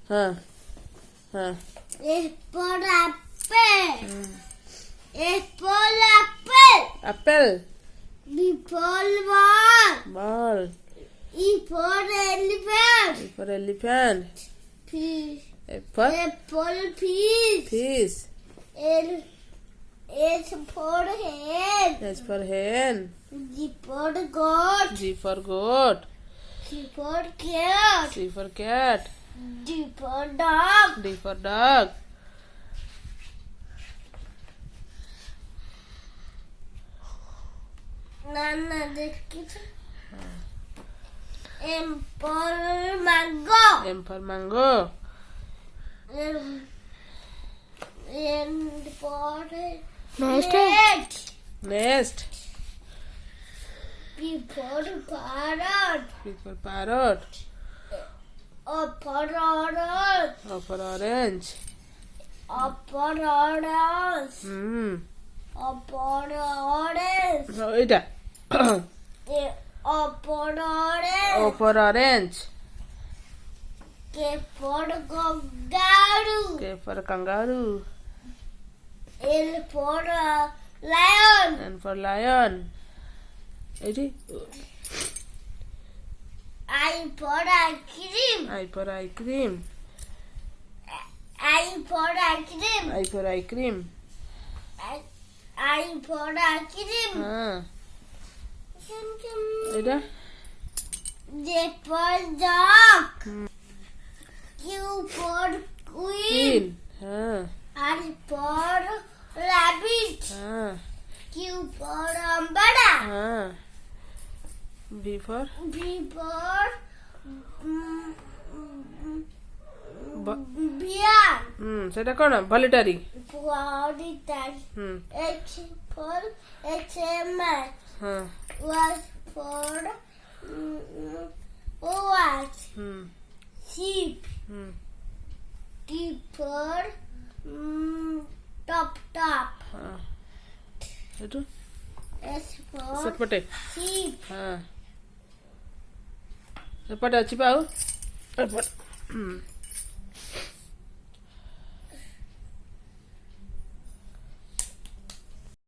ହଁ ହଁ Apple, apple. Apple, apple. apple B for ball. ball E for elephant. E for elephant P. F for Apple, fish. fish L. H for hen. H for hen G for goat. G for goat C for cat. C for cat D for dog. D for dog Nana, this M for mango. M for mango N for Nest. net. nest P for parrot. P for parrot O for orange. O for orange O for orange. O for orange. এইটা O for orange. O for orange K for kangaroo. K for kangaroo L for lion. N for lion eighty I for ice cream. I for ice cream I for ice cream. I for ice cream I for ice cream. হ্যাঁ এইটা J for dog. Hmm. Q for queen. queen হ্যাঁ R for rabbit. হ্যাঁ Q for umbrella. হ্যাঁ B for B for bear. সেটা কোন ভলিটারি Body tag. H for HMS. হ্যাঁ Y for watch. Sheep. T for top. এইটো S for ସେପଟେ sheep. ହଁ ସେପଟେ ଅଛି ପା ଆଉ ଏପଟେ